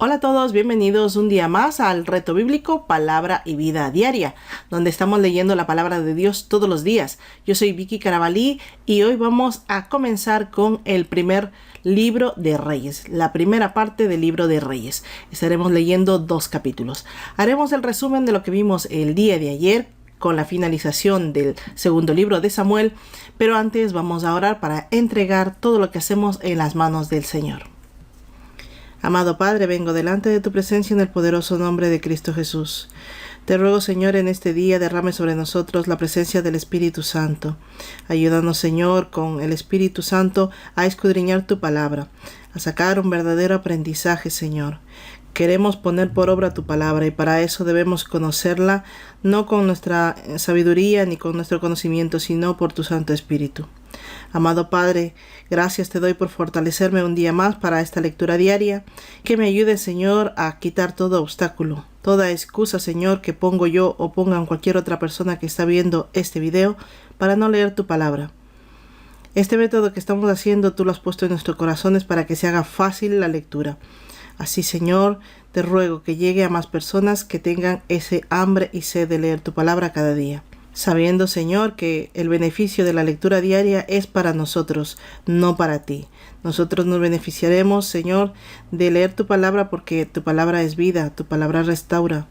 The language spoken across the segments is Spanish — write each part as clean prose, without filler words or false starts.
Hola a todos, bienvenidos un día más al Reto Bíblico, Palabra y Vida Diaria, donde estamos leyendo la Palabra de Dios todos los días. Yo soy Vicky Carabalí y hoy vamos a comenzar con el primer libro de Reyes, la primera parte del libro de Reyes. Estaremos leyendo 2 capítulos. Haremos el resumen de lo que vimos el día de ayer, con la finalización del segundo libro de Samuel, pero antes vamos a orar para entregar todo lo que hacemos en las manos del Señor. Amado Padre, vengo delante de tu presencia en el poderoso nombre de Cristo Jesús. Te ruego, Señor, en este día derrame sobre nosotros la presencia del Espíritu Santo. Ayúdanos, Señor, con el Espíritu Santo a escudriñar tu palabra, a sacar un verdadero aprendizaje, Señor. Queremos poner por obra tu palabra y para eso debemos conocerla, no con nuestra sabiduría ni con nuestro conocimiento, sino por tu Santo Espíritu. Amado Padre, gracias te doy por fortalecerme un día más para esta lectura diaria. Que me ayude, Señor, a quitar todo obstáculo, toda excusa, Señor, que pongo yo o pongan cualquier otra persona que está viendo este video para no leer tu palabra. Este método que estamos haciendo tú lo has puesto en nuestros corazones para que se haga fácil la lectura. Así, Señor, te ruego que llegue a más personas que tengan ese hambre y sed de leer tu palabra cada día. Sabiendo, Señor, que el beneficio de la lectura diaria es para nosotros, no para ti. Nosotros nos beneficiaremos, Señor, de leer tu palabra porque tu palabra es vida, tu palabra restaura,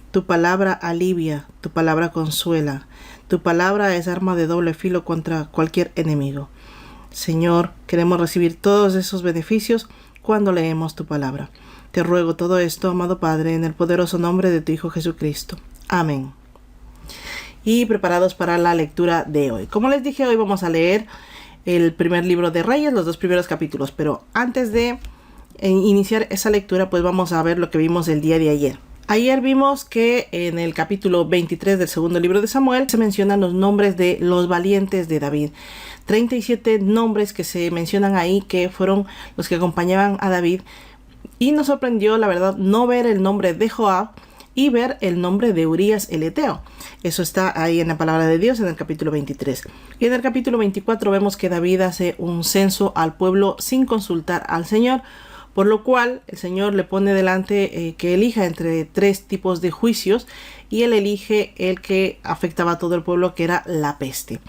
tu palabra alivia, tu palabra consuela, tu palabra es arma de doble filo contra cualquier enemigo. Señor, queremos recibir todos esos beneficios cuando leemos tu palabra. Te ruego todo esto, amado Padre, en el poderoso nombre de tu Hijo Jesucristo. Amén. Y preparados para la lectura de hoy. Como les dije, hoy vamos a leer el primer libro de Reyes, los 2 primeros capítulos. Pero antes de iniciar esa lectura, pues vamos a ver lo que vimos el día de ayer. Ayer vimos que en el capítulo 23 del segundo libro de Samuel se mencionan los nombres de los valientes de David. 37 nombres que se mencionan ahí que fueron los que acompañaban a David. Y nos sorprendió, la verdad, no ver el nombre de Joab y ver el nombre de Urías el Eteo. Eso está ahí en la palabra de Dios en el capítulo 23. Y en el capítulo 24 vemos que David hace un censo al pueblo sin consultar al Señor, por lo cual el Señor le pone delante que elija entre 3 tipos de juicios y él elige el que afectaba a todo el pueblo, que era la peste.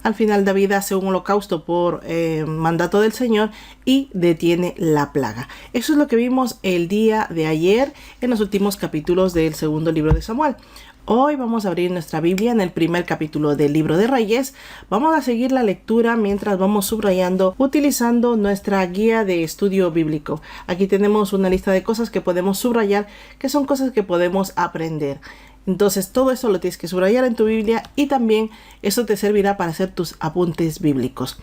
Al final David hace un holocausto por mandato del Señor y detiene la plaga. Eso es lo que vimos el día de ayer en los últimos capítulos del segundo libro de Samuel. Hoy vamos a abrir nuestra Biblia en el primer capítulo del libro de Reyes. Vamos a seguir la lectura mientras vamos subrayando utilizando nuestra guía de estudio bíblico. Aquí tenemos una lista de cosas que podemos subrayar, que son cosas que podemos aprender. Entonces todo eso lo tienes que subrayar en tu Biblia y también eso te servirá para hacer tus apuntes bíblicos.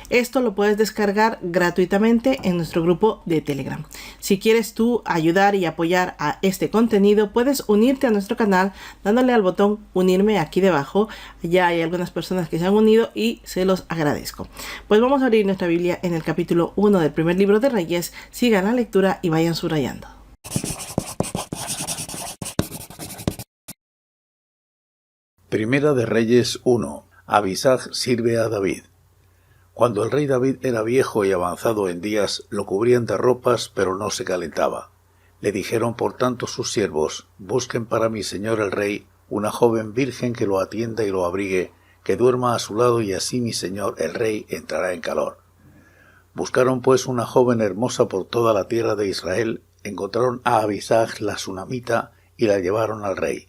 Esto lo puedes descargar gratuitamente en nuestro grupo de Telegram. Si quieres tú ayudar y apoyar a este contenido, puedes unirte a nuestro canal dándole al botón unirme aquí debajo. Ya hay algunas personas que se han unido y se los agradezco. Pues vamos a abrir nuestra Biblia en el capítulo 1 del primer libro de Reyes. Sigan la lectura y vayan subrayando. Primera de Reyes 1. Abisag sirve a David. Cuando el rey David era viejo y avanzado en días, lo cubrían de ropas, pero no se calentaba. Le dijeron por tanto sus siervos: busquen para mi señor el rey una joven virgen que lo atienda y lo abrigue, que duerma a su lado, y así mi señor el rey entrará en calor. Buscaron pues una joven hermosa por toda la tierra de Israel, encontraron a Abisag la sunamita y la llevaron al rey.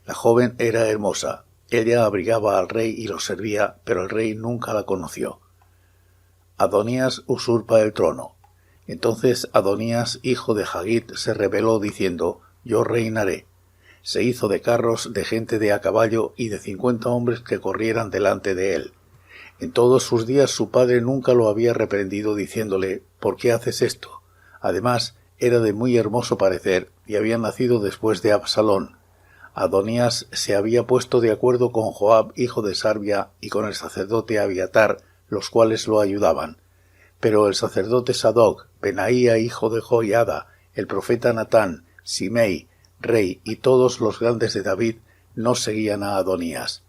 La joven era hermosa, ella abrigaba al rey y lo servía, pero el rey nunca la conoció. Adonías usurpa el trono. Entonces Adonías, hijo de Hagit, se rebeló diciendo: yo reinaré. Se hizo de carros, de gente de a caballo y de 50 hombres que corrieran delante de él. En todos sus días su padre nunca lo había reprendido diciéndole: ¿por qué haces esto? Además, era de muy hermoso parecer y había nacido después de Absalón. Adonías se había puesto de acuerdo con Joab, hijo de Sarvia, y con el sacerdote Abiatar, los cuales lo ayudaban. Pero el sacerdote Sadoc, Benaía, hijo de Joiada, el profeta Natán, Simei, rey, y todos los grandes de David, no seguían a Adonías.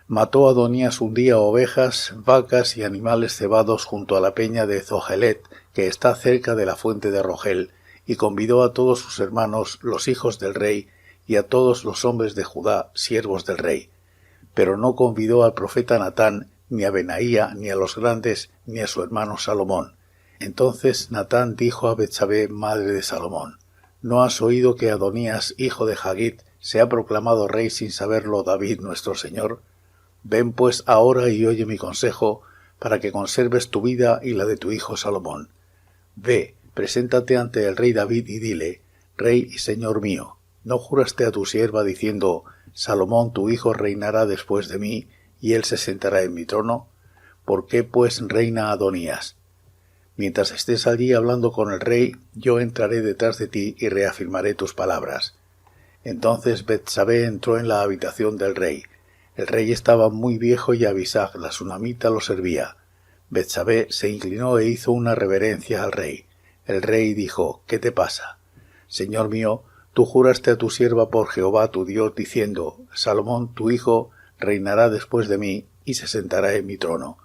Mató Adonías un día ovejas, vacas y animales cebados junto a la peña de Zohelet, que está cerca de la fuente de Rogel, y convidó a todos sus hermanos, los hijos del rey, y a todos los hombres de Judá, siervos del rey. Pero no convidó al profeta Natán, ni a Benaía, ni a los grandes, ni a su hermano Salomón. Entonces Natán dijo a Betsabé, madre de Salomón: ¿No has oído que Adonías, hijo de Hagit, se ha proclamado rey sin saberlo David nuestro señor? Ven pues ahora y oye mi consejo, para que conserves tu vida y la de tu hijo Salomón. Ve, preséntate ante el rey David y dile: Rey y señor mío, ¿no juraste a tu sierva diciendo: Salomón tu hijo reinará después de mí, y él se sentará en mi trono? ¿Por qué pues reina Adonías? Mientras estés allí hablando con el rey, yo entraré detrás de ti y reafirmaré tus palabras. Entonces Betsabé entró en la habitación del rey. El rey estaba muy viejo y Abisag, la sunamita, lo servía. Betsabé se inclinó e hizo una reverencia al rey. El rey dijo: ¿Qué te pasa? Señor mío, tú juraste a tu sierva por Jehová tu Dios, diciendo: Salomón tu hijo reinará después de mí, y se sentará en mi trono.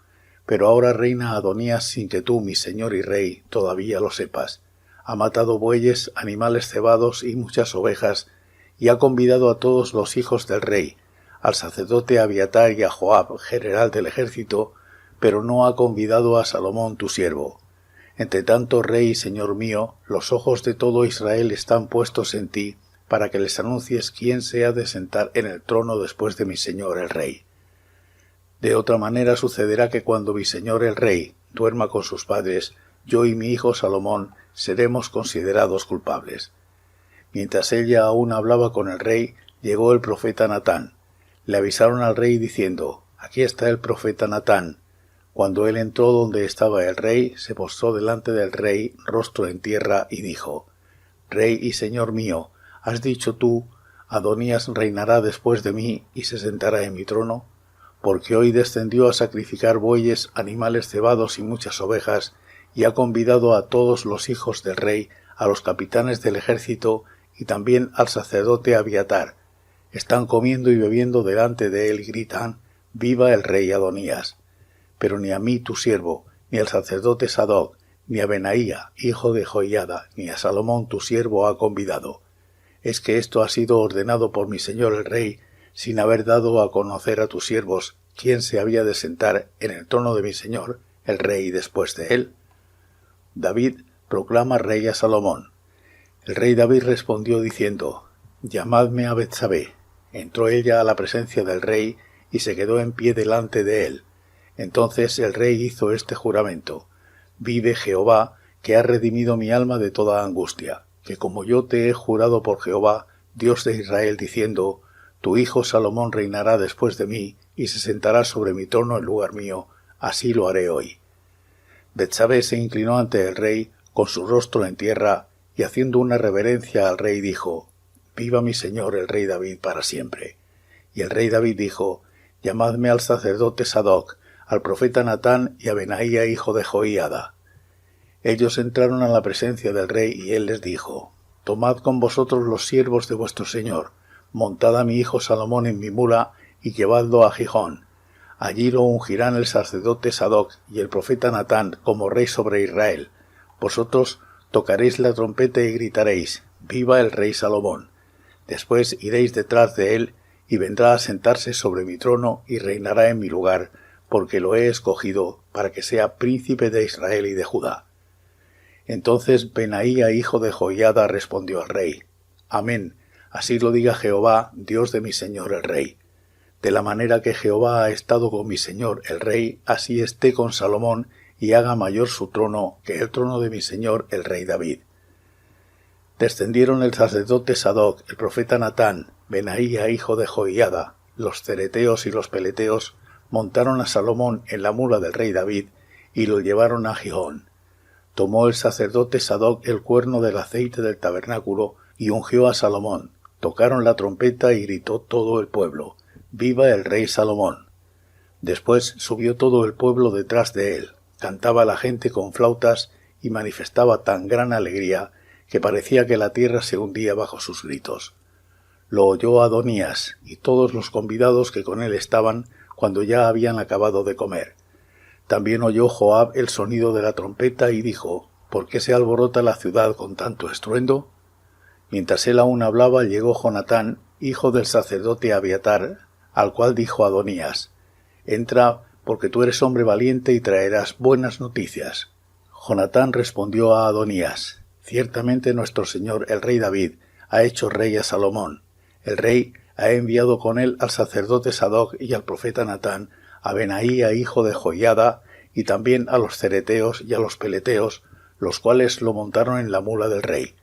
Pero ahora reina Adonías sin que tú, mi señor y rey, todavía lo sepas. Ha matado bueyes, animales cebados y muchas ovejas, y ha convidado a todos los hijos del rey, al sacerdote Abiatar y a Joab, general del ejército, pero no ha convidado a Salomón tu siervo. Entre tanto, rey y señor mío, los ojos de todo Israel están puestos en ti, para que les anuncies quién se ha de sentar en el trono después de mi señor el rey. De otra manera sucederá que cuando mi señor el rey duerma con sus padres, yo y mi hijo Salomón seremos considerados culpables. Mientras ella aún hablaba con el rey, llegó el profeta Natán. Le avisaron al rey diciendo: Aquí está el profeta Natán. Cuando él entró donde estaba el rey, se postró delante del rey, rostro en tierra, y dijo: Rey y señor mío, ¿has dicho tú: Adonías reinará después de mí y se sentará en mi trono? Porque hoy descendió a sacrificar bueyes, animales cebados y muchas ovejas, y ha convidado a todos los hijos del rey, a los capitanes del ejército, y también al sacerdote Abiatar. Están comiendo y bebiendo delante de él y gritan: Viva el rey Adonías. Pero ni a mí tu siervo, ni al sacerdote Sadoc, ni a Benaía, hijo de Joiada, ni a Salomón tu siervo ha convidado. Es que esto ha sido ordenado por mi señor el rey, sin haber dado a conocer a tus siervos quién se había de sentar en el trono de mi señor el rey después de él. David proclama rey a Salomón. El rey David respondió diciendo: Llamadme a Betsabé. Entró ella a la presencia del rey y se quedó en pie delante de él. Entonces el rey hizo este juramento: Vive Jehová, que ha redimido mi alma de toda angustia, que como yo te he jurado por Jehová, Dios de Israel, diciendo: Tu hijo Salomón reinará después de mí, y se sentará sobre mi trono en lugar mío, así lo haré hoy. Betsabé se inclinó ante el rey, con su rostro en tierra, y haciendo una reverencia al rey dijo: Viva mi señor el rey David para siempre. Y el rey David dijo: Llamadme al sacerdote Sadoc, al profeta Natán y a Benaía hijo de Joiada. Ellos entraron a la presencia del rey y él les dijo: Tomad con vosotros los siervos de vuestro señor, montad a mi hijo Salomón en mi mula y llevadlo a Gijón. Allí lo ungirán el sacerdote Sadoc y el profeta Natán como rey sobre Israel. Vosotros tocaréis la trompeta y gritaréis: Viva el rey Salomón. Después iréis detrás de él y vendrá a sentarse sobre mi trono y reinará en mi lugar, porque lo he escogido para que sea príncipe de Israel y de Judá. Entonces Benaía hijo de Joiada respondió al rey: Amén, así lo diga Jehová, Dios de mi señor el rey. De la manera que Jehová ha estado con mi señor el rey, así esté con Salomón y haga mayor su trono que el trono de mi señor el rey David. Descendieron el sacerdote Sadoc, el profeta Natán, Benaía hijo de Joiada, los cereteos y los peleteos, montaron a Salomón en la mula del rey David y lo llevaron a Gijón. Tomó el sacerdote Sadoc el cuerno del aceite del tabernáculo y ungió a Salomón. Tocaron la trompeta y gritó todo el pueblo: Viva el rey Salomón. Después subió todo el pueblo detrás de él. Cantaba la gente con flautas y manifestaba tan gran alegría que parecía que la tierra se hundía bajo sus gritos. Lo oyó Adonías y todos los convidados que con él estaban cuando ya habían acabado de comer. También oyó Joab el sonido de la trompeta y dijo: ¿por qué se alborota la ciudad con tanto estruendo? Mientras él aún hablaba, llegó Jonatán, hijo del sacerdote Abiatar, al cual dijo Adonías: entra, porque tú eres hombre valiente y traerás buenas noticias. Jonatán respondió a Adonías: ciertamente nuestro señor el rey David ha hecho rey a Salomón. El rey ha enviado con él al sacerdote Sadoc y al profeta Natán, a Benaía hijo de Joiada, y también a los cereteos y a los peleteos, los cuales lo montaron en la mula del rey.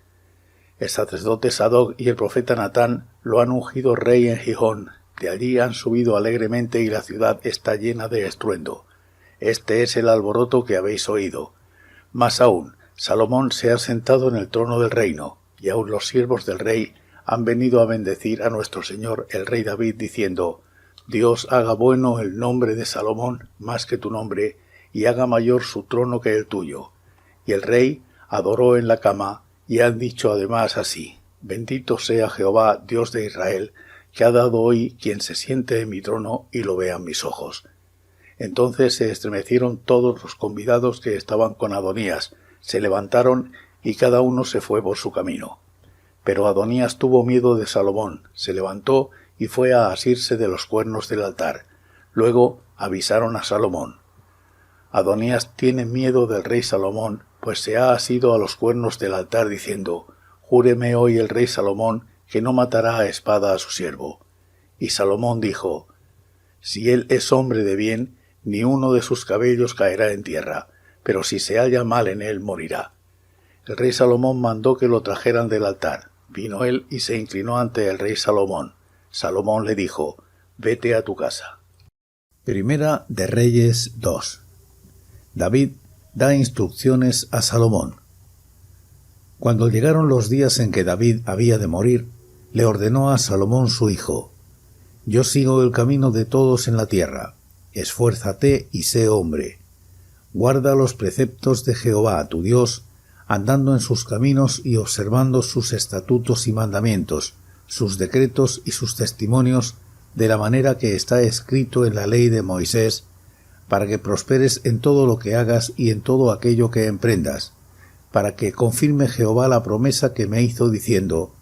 El sacerdote Sadoc y el profeta Natán lo han ungido rey en Gijón. De allí han subido alegremente y la ciudad está llena de estruendo. Este es el alboroto que habéis oído. Más aún, Salomón se ha sentado en el trono del reino, y aun los siervos del rey han venido a bendecir a nuestro señor el rey David, diciendo: Dios haga bueno el nombre de Salomón más que tu nombre, y haga mayor su trono que el tuyo. Y el rey adoró en la cama, y han dicho además así: Bendito sea Jehová, Dios de Israel, que ha dado hoy quien se siente en mi trono y lo vean mis ojos. Entonces se estremecieron todos los convidados que estaban con Adonías, se levantaron y cada uno se fue por su camino. Pero Adonías tuvo miedo de Salomón, se levantó y fue a asirse de los cuernos del altar. Luego avisaron a Salomón: Adonías tiene miedo del rey Salomón, pues se ha asido a los cuernos del altar diciendo: Júreme hoy el rey Salomón que no matará a espada a su siervo. Y Salomón dijo: Si él es hombre de bien, ni uno de sus cabellos caerá en tierra, pero si se halla mal en él, morirá. El rey Salomón mandó que lo trajeran del altar. Vino él y se inclinó ante el rey Salomón. Salomón le dijo: Vete a tu casa. Primera de Reyes 2. David da instrucciones a Salomón. Cuando llegaron los días en que David había de morir, le ordenó a Salomón su hijo: Yo sigo el camino de todos en la tierra. Esfuérzate y sé hombre. Guarda los preceptos de Jehová tu Dios, andando en sus caminos y observando sus estatutos y mandamientos, sus decretos y sus testimonios, de la manera que está escrito en la ley de Moisés, para que prosperes en todo lo que hagas y en todo aquello que emprendas, para que confirme Jehová la promesa que me hizo diciendo: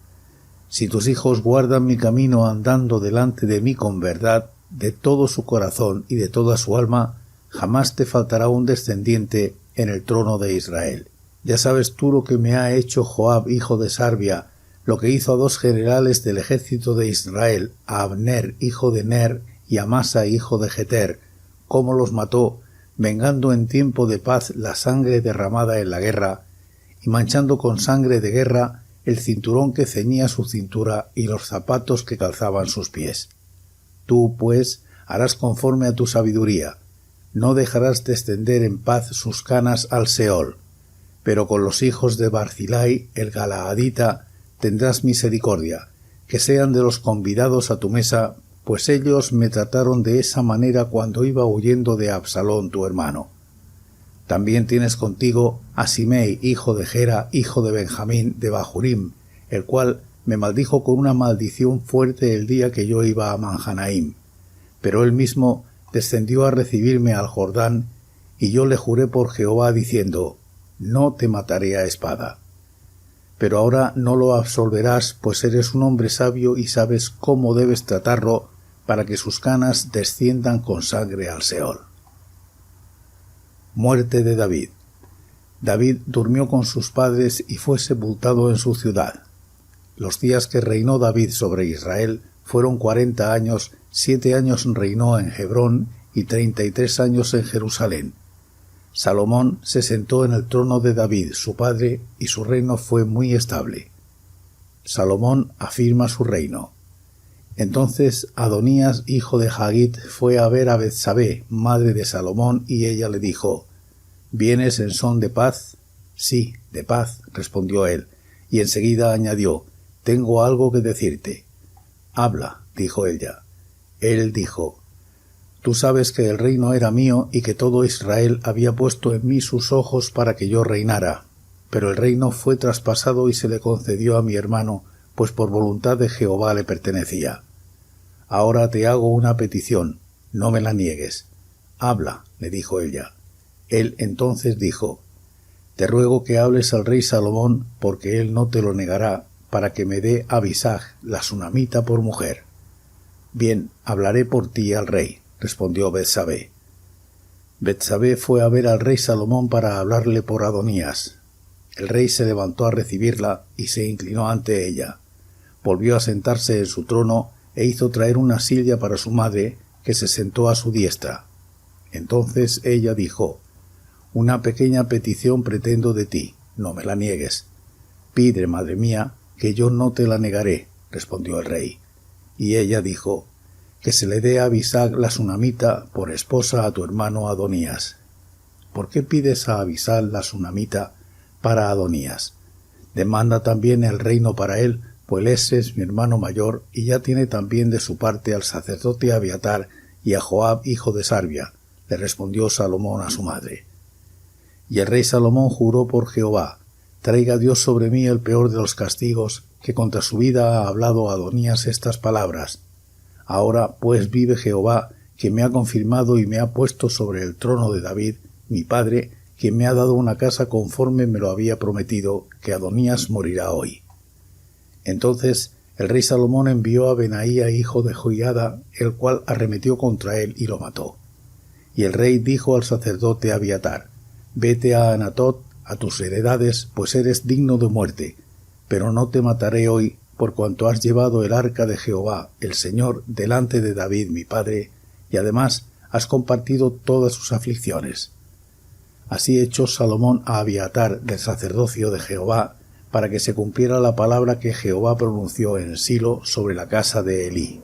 Si tus hijos guardan mi camino andando delante de mí con verdad, de todo su corazón y de toda su alma, jamás te faltará un descendiente en el trono de Israel. Ya sabes tú lo que me ha hecho Joab hijo de Sarbia, lo que hizo a dos generales del ejército de Israel, a Abner hijo de Ner y a Amasa hijo de Jeter, cómo los mató, vengando en tiempo de paz la sangre derramada en la guerra, y manchando con sangre de guerra el cinturón que ceñía su cintura y los zapatos que calzaban sus pies. Tú, pues, harás conforme a tu sabiduría, no dejarás descender en paz sus canas al Seol. Pero con los hijos de Barzilai, el Galaadita, tendrás misericordia, que sean de los convidados a tu mesa, pues ellos me trataron de esa manera cuando iba huyendo de Absalón tu hermano. También tienes contigo a Simei, hijo de Gera, hijo de Benjamín, de Bahurim, el cual me maldijo con una maldición fuerte el día que yo iba a Manjanaim. Pero él mismo descendió a recibirme al Jordán, y yo le juré por Jehová diciendo: No te mataré a espada. Pero ahora no lo absolverás, pues eres un hombre sabio y sabes cómo debes tratarlo para que sus canas desciendan con sangre al Seol. Muerte de David. David durmió con sus padres y fue sepultado en su ciudad. Los días que reinó David sobre Israel fueron 40 años, 7 años reinó en Hebrón y 33 años en Jerusalén. Salomón se sentó en el trono de David, su padre, y su reino fue muy estable. Salomón afirma su reino. Entonces Adonías, hijo de Hagit, fue a ver a Betsabé, madre de Salomón, y ella le dijo: ¿Vienes en son de paz? Sí, de paz, respondió él, y enseguida añadió: Tengo algo que decirte. Habla, dijo ella. Él dijo: Tú sabes que el reino era mío y que todo Israel había puesto en mí sus ojos para que yo reinara, pero el reino fue traspasado y se le concedió a mi hermano, pues por voluntad de Jehová le pertenecía. Ahora te hago una petición, no me la niegues. Habla, le dijo ella. Él entonces dijo: Te ruego que hables al rey Salomón, porque él no te lo negará, para que me dé a Abisag, la sunamita, por mujer. Bien, hablaré por ti al rey, respondió Betsabé. Betsabé fue a ver al rey Salomón para hablarle por Adonías. El rey se levantó a recibirla y se inclinó ante ella. Volvió a sentarse en su trono e hizo traer una silla para su madre, que se sentó a su diestra. Entonces ella dijo: «Una pequeña petición pretendo de ti, no me la niegues». «Pide, madre mía, que yo no te la negaré», respondió el rey. Y ella dijo: «Que se le dé a Abisag la sunamita por esposa a tu hermano Adonías». «¿Por qué pides a Abisag la sunamita para Adonías? Demanda también el reino para él, pues ese es mi hermano mayor, y ya tiene también de su parte al sacerdote Abiatar y a Joab, hijo de Sarvia», le respondió Salomón a su madre. Y el rey Salomón juró por Jehová: «Traiga Dios sobre mí el peor de los castigos, que contra su vida ha hablado Adonías estas palabras. Ahora pues vive Jehová, que me ha confirmado y me ha puesto sobre el trono de David, mi padre, quien me ha dado una casa conforme me lo había prometido, que Adonías morirá hoy». Entonces el rey Salomón envió a Benaía, hijo de Joiada, el cual arremetió contra él y lo mató. Y el rey dijo al sacerdote Abiatar: «Vete a Anatot, a tus heredades, pues eres digno de muerte, pero no te mataré hoy, por cuanto has llevado el arca de Jehová, el Señor, delante de David mi padre, y además has compartido todas sus aflicciones». Así echó Salomón a Abiatar del sacerdocio de Jehová, para que se cumpliera la palabra que Jehová pronunció en Silo sobre la casa de Elí.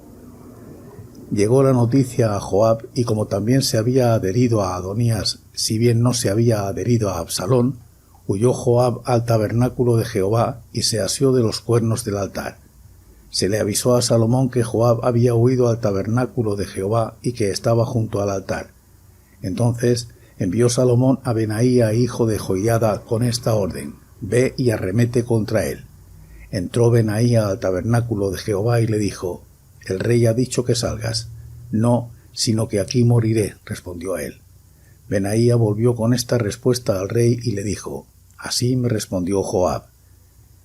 Llegó la noticia a Joab, y como también se había adherido a Adonías, si bien no se había adherido a Absalón, huyó Joab al tabernáculo de Jehová y se asió de los cuernos del altar. Se le avisó a Salomón que Joab había huido al tabernáculo de Jehová y que estaba junto al altar. Entonces envió Salomón a Benaía, hijo de Joiada, con esta orden: «Ve y arremete contra él». Entró Benaía al tabernáculo de Jehová y le dijo: «El rey ha dicho que salgas». «No, sino que aquí moriré», respondió él. Benaía volvió con esta respuesta al rey y le dijo: «Así me respondió Joab».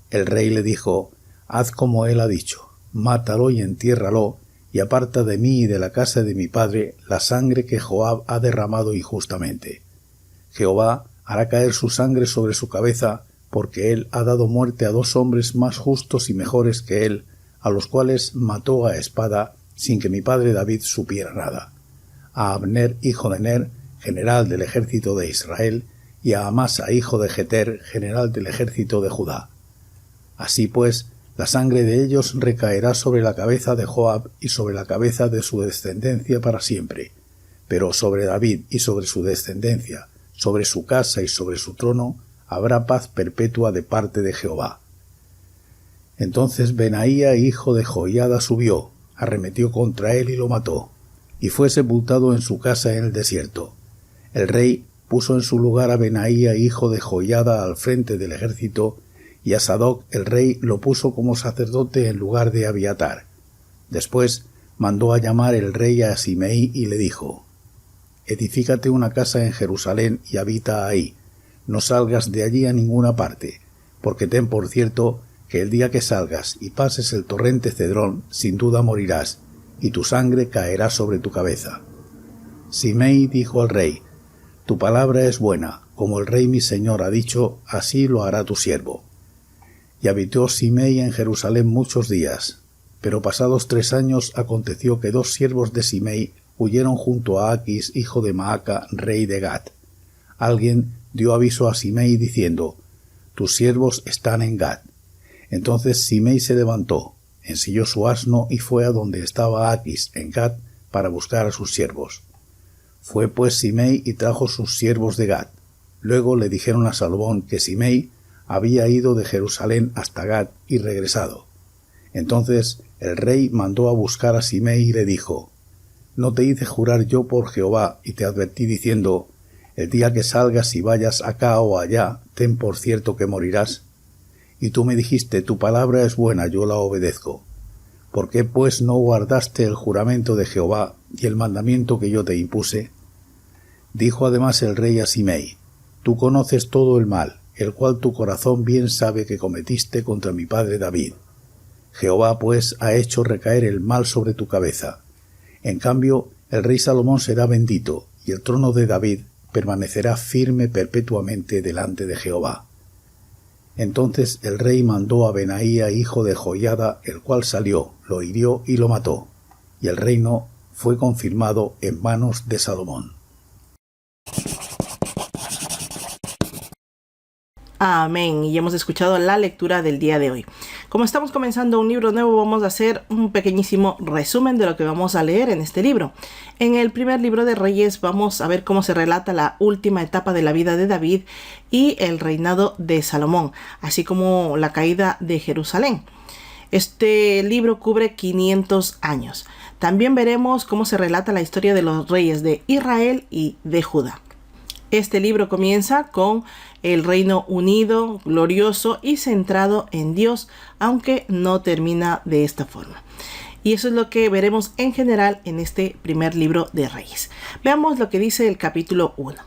El rey le dijo: «Haz como él ha dicho, mátalo y entiérralo, y aparta de mí y de la casa de mi padre la sangre que Joab ha derramado injustamente. Jehová hará caer su sangre sobre su cabeza, porque él ha dado muerte a 2 hombres más justos y mejores que él, a los cuales mató a espada sin que mi padre David supiera nada: a Abner, hijo de Ner, general del ejército de Israel, y a Amasa, hijo de Jeter, general del ejército de Judá. Así pues, la sangre de ellos recaerá sobre la cabeza de Joab y sobre la cabeza de su descendencia para siempre, pero sobre David y sobre su descendencia, sobre su casa y sobre su trono, habrá paz perpetua de parte de Jehová». Entonces Benaía, hijo de Joiada, subió, arremetió contra él y lo mató, y fue sepultado en su casa en el desierto. El rey puso en su lugar a Benaía, hijo de Joiada, al frente del ejército, y a Sadoc el rey lo puso como sacerdote en lugar de Abiatar. Después mandó a llamar el rey a Simei y le dijo: «Edifícate una casa en Jerusalén y habita ahí, no salgas de allí a ninguna parte, porque ten por cierto que el día que salgas y pases el torrente Cedrón, sin duda morirás, y tu sangre caerá sobre tu cabeza». Simei dijo al rey: «Tu palabra es buena, como el rey mi señor ha dicho, así lo hará tu siervo». Y habitó Simei en Jerusalén muchos días. Pero pasados 3 años aconteció que 2 siervos de Simei huyeron junto a Aquis, hijo de Maaca, rey de Gat. Alguien dio aviso a Simei diciendo: «Tus siervos están en Gat». Entonces Simei se levantó, ensilló su asno y fue a donde estaba Aquis, en Gat, para buscar a sus siervos. Fue pues Simei y trajo sus siervos de Gat. Luego le dijeron a Salomón que Simei había ido de Jerusalén hasta Gat y regresado. Entonces el rey mandó a buscar a Simei y le dijo: «¿No te hice jurar yo por Jehová y te advertí diciendo: el día que salgas y vayas acá o allá, ten por cierto que morirás? Y tú me dijiste: tu palabra es buena, yo la obedezco. ¿Por qué pues no guardaste el juramento de Jehová y el mandamiento que yo te impuse?» Dijo además el rey a Simei: «Tú conoces todo el mal, el cual tu corazón bien sabe que cometiste contra mi padre David. Jehová, pues, ha hecho recaer el mal sobre tu cabeza. En cambio, el rey Salomón será bendito, y el trono de David permanecerá firme perpetuamente delante de Jehová. Entonces el rey mandó a Benaía, hijo de Joiada, el cual salió, lo hirió y lo mató, y el reino fue confirmado en manos de Salomón. Amén. Y hemos escuchado la lectura del día de hoy. Como estamos comenzando un libro nuevo, vamos a hacer un pequeñísimo resumen de lo que vamos a leer en este libro. En el primer libro de Reyes vamos a ver cómo se relata la última etapa de la vida de David y el reinado de Salomón, así como la caída de Jerusalén. Este libro cubre 500 años. También veremos cómo se relata la historia de los reyes de Israel y de Judá. Este libro comienza con el reino unido, glorioso y centrado en Dios, aunque no termina de esta forma. Y eso es lo que veremos en general en este primer libro de Reyes. Veamos lo que dice el capítulo 1.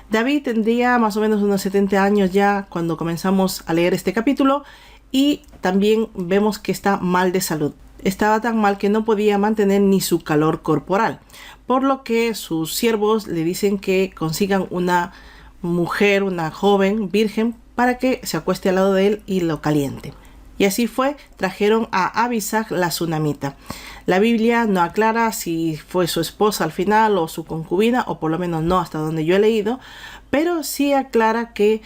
David tendría más o menos unos 70 años ya cuando comenzamos a leer este capítulo, y también vemos que está mal de salud. Estaba tan mal que no podía mantener ni su calor corporal, por lo que sus siervos le dicen que consigan una mujer, una joven virgen, para que se acueste al lado de él y lo caliente. Y así fue, trajeron a Abisag la sunamita. La Biblia no aclara si fue su esposa al final o su concubina, o por lo menos no hasta donde yo he leído, pero sí aclara que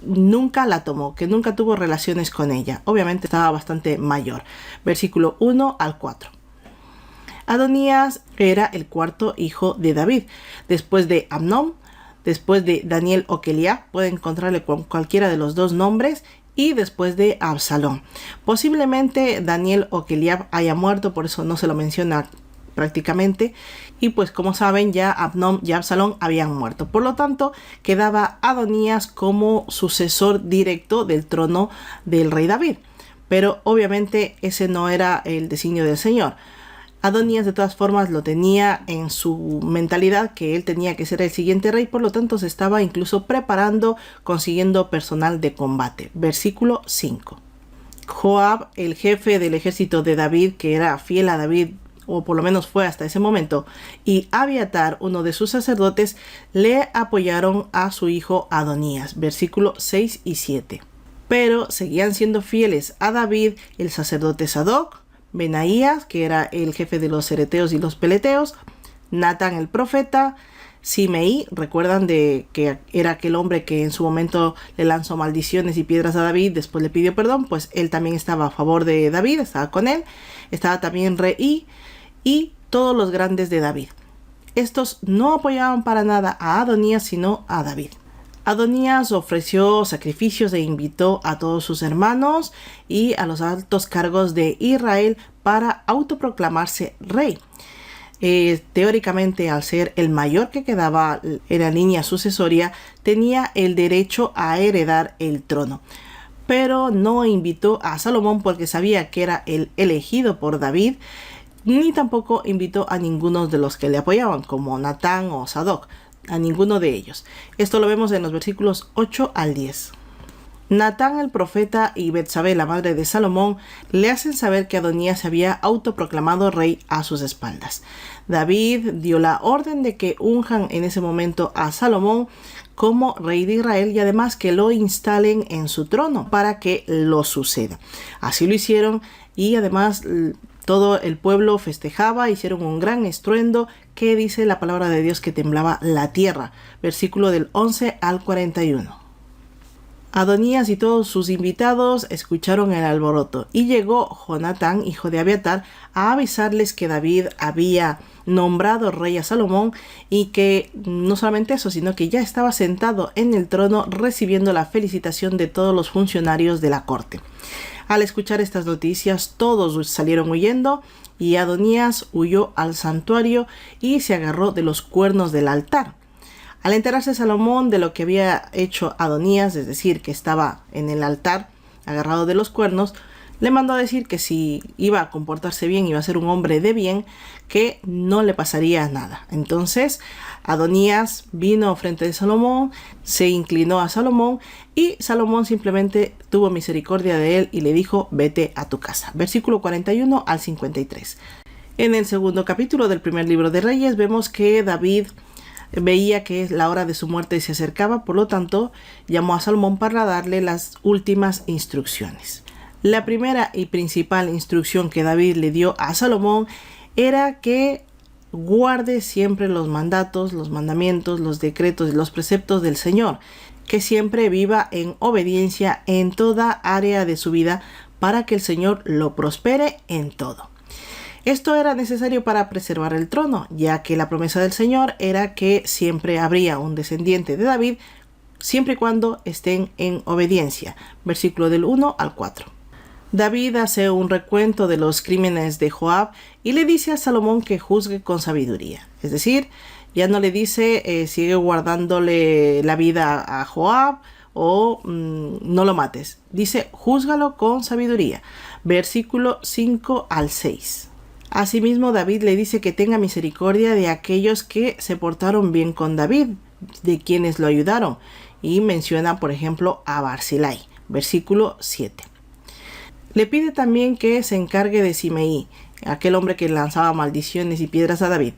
nunca la tomó, que nunca tuvo relaciones con ella. Obviamente estaba bastante mayor. Versículo 1 al 4. Adonías era el cuarto hijo de David, después de Amnón, después de Daniel o Keliab, pueden encontrarle con cualquiera de los dos nombres, y después de Absalón. Posiblemente Daniel o Keliab haya muerto, por eso no se lo menciona prácticamente, y pues como saben ya Amnón y Absalón habían muerto. Por lo tanto quedaba Adonías como sucesor directo del trono del rey David, pero obviamente ese no era el designio del Señor. Adonías de todas formas lo tenía en su mentalidad que él tenía que ser el siguiente rey, por lo tanto se estaba incluso preparando, consiguiendo personal de combate. Versículo 5. Joab, el jefe del ejército de David, que era fiel a David, o por lo menos fue hasta ese momento, y Abiatar, uno de sus sacerdotes, le apoyaron a su hijo Adonías. Versículo 6 y 7. Pero seguían siendo fieles a David el sacerdote Sadoc, Benaías, que era el jefe de los cereteos y los peleteos, Natán el profeta, Simei, recuerdan de que era aquel hombre que en su momento le lanzó maldiciones y piedras a David, después le pidió perdón, pues él también estaba a favor de David, estaba con él. Estaba también Rei y todos los grandes de David. Estos no apoyaban para nada a Adonías, sino a David. Adonías ofreció sacrificios e invitó a todos sus hermanos y a los altos cargos de Israel para autoproclamarse rey. Teóricamente, al ser el mayor que quedaba en la línea sucesoria, tenía el derecho a heredar el trono. Pero no invitó a Salomón porque sabía que era el elegido por David, ni tampoco invitó a ninguno de los que le apoyaban, como Natán o Sadoc, a ninguno de ellos. Esto lo vemos en los versículos 8 al 10. Natán el profeta y Betsabé, la madre de Salomón, le hacen saber que Adonías se había autoproclamado rey a sus espaldas. David dio la orden de que unjan en ese momento a Salomón como rey de Israel y además que lo instalen en su trono para que lo suceda. Así lo hicieron y además todo el pueblo festejaba, hicieron un gran estruendo que dice la palabra de Dios que temblaba la tierra. Versículo del 11 al 41. Adonías y todos sus invitados escucharon el alboroto y llegó Jonatán, hijo de Abiatar, a avisarles que David había nombrado rey a Salomón y que no solamente eso, sino que ya estaba sentado en el trono recibiendo la felicitación de todos los funcionarios de la corte. Al escuchar estas noticias, todos salieron huyendo y Adonías huyó al santuario y se agarró de los cuernos del altar. Al enterarse Salomón de lo que había hecho Adonías, es decir, que estaba en el altar agarrado de los cuernos, Le mandó a decir que si iba a comportarse bien, iba a ser un hombre de bien, que no le pasaría nada. Entonces Adonías vino frente de Salomón, se inclinó a Salomón y Salomón simplemente tuvo misericordia de él y le dijo: vete a tu casa. Versículo 41 al 53. En el segundo capítulo del primer libro de Reyes vemos que David veía que la hora de su muerte se acercaba, por lo tanto llamó a Salomón para darle las últimas instrucciones. La primera y principal instrucción que David le dio a Salomón era que guarde siempre los mandatos, los mandamientos, los decretos y los preceptos del Señor, que siempre viva en obediencia en toda área de su vida para que el Señor lo prospere en todo. Esto era necesario para preservar el trono, ya que la promesa del Señor era que siempre habría un descendiente de David, siempre y cuando estén en obediencia. Versículo del 1 al 4. David hace un recuento de los crímenes de Joab y le dice a Salomón que juzgue con sabiduría. Es decir, ya no le dice sigue guardándole la vida a Joab o no lo mates. Dice júzgalo con sabiduría. Versículo 5 al 6. Asimismo, David le dice que tenga misericordia de aquellos que se portaron bien con David, de quienes lo ayudaron. Y menciona, por ejemplo, a Barzillai. Versículo 7. Le pide también que se encargue de Simeí, aquel hombre que lanzaba maldiciones y piedras a David,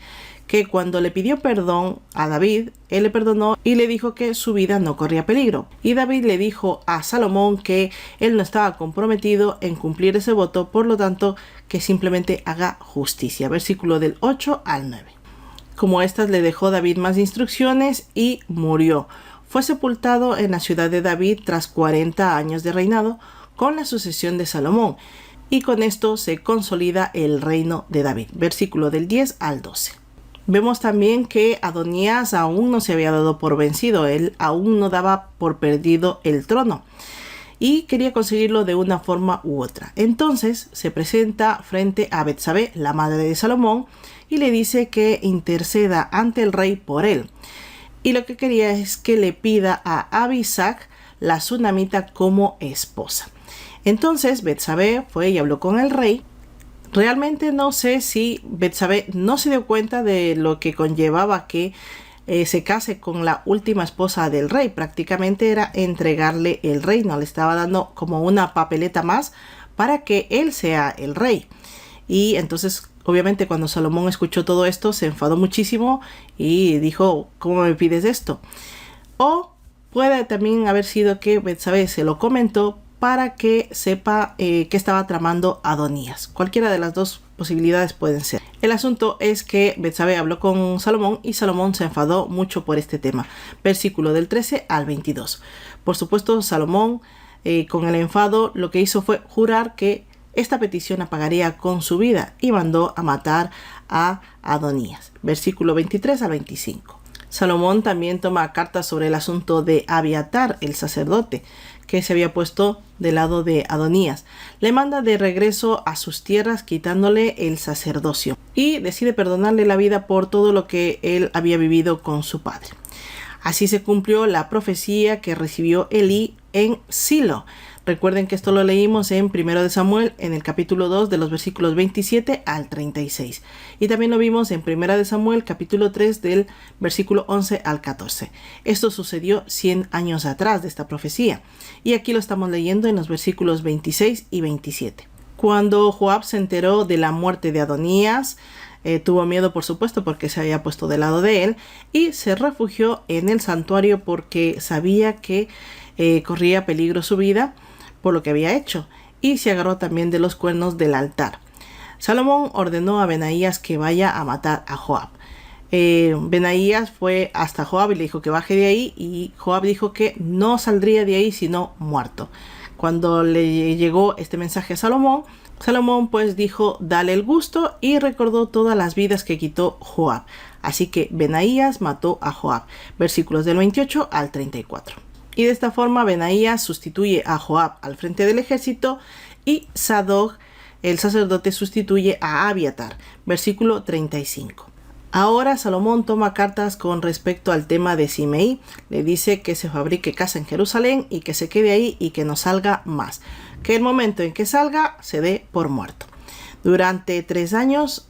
que cuando le pidió perdón a David, él le perdonó y le dijo que su vida no corría peligro. Y David le dijo a Salomón que él no estaba comprometido en cumplir ese voto, por lo tanto que simplemente haga justicia. Versículo del 8 al 9. Como estas le dejó David más instrucciones y murió. Fue sepultado en la ciudad de David tras 40 años de reinado, con la sucesión de Salomón, y con esto se consolida el reino de David. Versículo del 10 al 12. Vemos también que Adonías aún no se había dado por vencido, él aún no daba por perdido el trono y quería conseguirlo de una forma u otra. Entonces se presenta frente a Betsabé, la madre de Salomón, y le dice que interceda ante el rey por él. Y lo que quería es que le pida a Abisag, la sunamita, como esposa. Entonces Betsabé fue y habló con el rey. Realmente no sé si Betsabé no se dio cuenta de lo que conllevaba que se case con la última esposa del rey. Prácticamente era entregarle el reino, le estaba dando como una papeleta más para que él sea el rey. Y entonces obviamente cuando Salomón escuchó todo esto se enfadó muchísimo y dijo: ¿cómo me pides esto? O puede también haber sido que Betsabé se lo comentó para que sepa que estaba tramando Adonías. Cualquiera de las dos posibilidades pueden ser. El asunto es que Betsabé habló con Salomón y Salomón se enfadó mucho por este tema. Versículo del 13 al 22. Por supuesto, Salomón con el enfado lo que hizo fue jurar que esta petición la pagaría con su vida y mandó a matar a Adonías. Versículo 23 al 25. Salomón también toma cartas sobre el asunto de Abiatar, el sacerdote, que se había puesto del lado de Adonías. Le manda de regreso a sus tierras quitándole el sacerdocio y decide perdonarle la vida por todo lo que él había vivido con su padre. Así se cumplió la profecía que recibió Elí en Silo. Recuerden que esto lo leímos en 1 de Samuel, en el capítulo 2, de los versículos 27 al 36. Y también lo vimos en 1 de Samuel, capítulo 3, del versículo 11 al 14. Esto sucedió 100 años atrás de esta profecía. Y aquí lo estamos leyendo en los versículos 26 y 27. Cuando Joab se enteró de la muerte de Adonías, tuvo miedo, por supuesto, porque se había puesto del lado de él, y se refugió en el santuario porque sabía que corría peligro su vida por lo que había hecho, y se agarró también de los cuernos del altar. Salomón ordenó a Benaías que vaya a matar a Joab. Benaías fue hasta Joab y le dijo que baje de ahí, y Joab dijo que no saldría de ahí sino muerto. Cuando le llegó este mensaje a Salomón, Salomón pues dijo: dale el gusto, y recordó todas las vidas que quitó Joab. Así que Benaías mató a Joab. Versículos del 28 al 34. Y de esta forma Benaías sustituye a Joab al frente del ejército y Sadoc, el sacerdote, sustituye a Abiatar. Versículo 35. Ahora Salomón toma cartas con respecto al tema de Simeí. Le dice que se fabrique casa en Jerusalén y que se quede ahí y que no salga más. que el momento en que salga se dé por muerto. Durante 3 años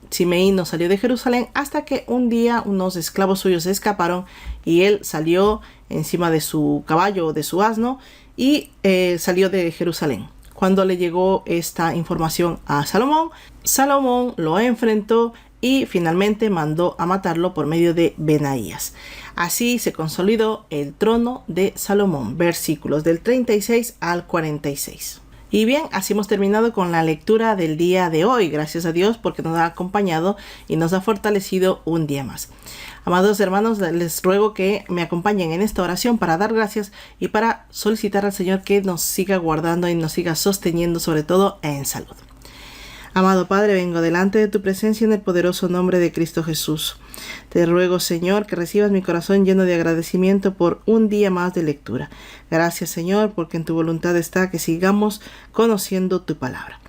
Simeí no salió de Jerusalén hasta que un día unos esclavos suyos se escaparon y él salió encima de su caballo o de su asno y salió de Jerusalén. Cuando le llegó esta información a Salomón, Salomón lo enfrentó y finalmente mandó a matarlo por medio de Benaías. Así se consolidó el trono de Salomón. Versículos del 36 al 46. Y bien, así hemos terminado con la lectura del día de hoy. Gracias a Dios porque nos ha acompañado y nos ha fortalecido un día más. Amados hermanos, les ruego que me acompañen en esta oración para dar gracias y para solicitar al Señor que nos siga guardando y nos siga sosteniendo, sobre todo en salud. Amado Padre, vengo delante de tu presencia en el poderoso nombre de Cristo Jesús. Te ruego, Señor, que recibas mi corazón lleno de agradecimiento por un día más de lectura. Gracias, Señor, porque en tu voluntad está que sigamos conociendo tu palabra.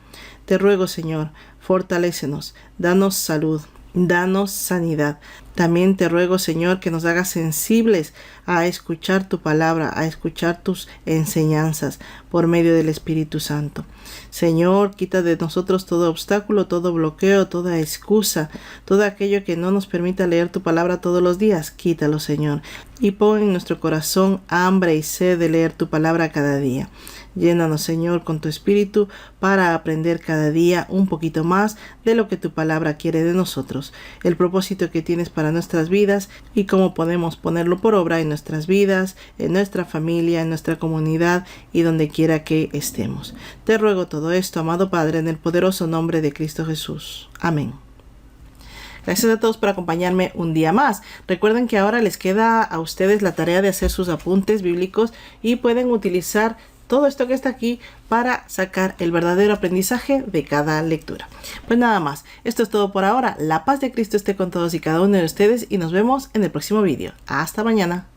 Te ruego, Señor, fortalécenos, danos salud, danos sanidad. También te ruego, Señor, que nos hagas sensibles a escuchar tu palabra, a escuchar tus enseñanzas por medio del Espíritu Santo. Señor, quita de nosotros todo obstáculo, todo bloqueo, toda excusa, todo aquello que no nos permita leer tu palabra todos los días. Quítalo, Señor, y pon en nuestro corazón hambre y sed de leer tu palabra cada día. Llénanos, Señor, con tu Espíritu para aprender cada día un poquito más de lo que tu palabra quiere de nosotros, el propósito que tienes para nuestras vidas y cómo podemos ponerlo por obra en nuestras vidas, en nuestra familia, en nuestra comunidad y donde quiera que estemos. Te ruego todo esto, amado Padre, en el poderoso nombre de Cristo Jesús. Amén. Gracias a todos por acompañarme un día más. Recuerden que ahora les queda a ustedes la tarea de hacer sus apuntes bíblicos y pueden utilizar todo esto que está aquí para sacar el verdadero aprendizaje de cada lectura. Pues nada más, esto es todo por ahora. La paz de Cristo esté con todos y cada uno de ustedes y nos vemos en el próximo vídeo. Hasta mañana.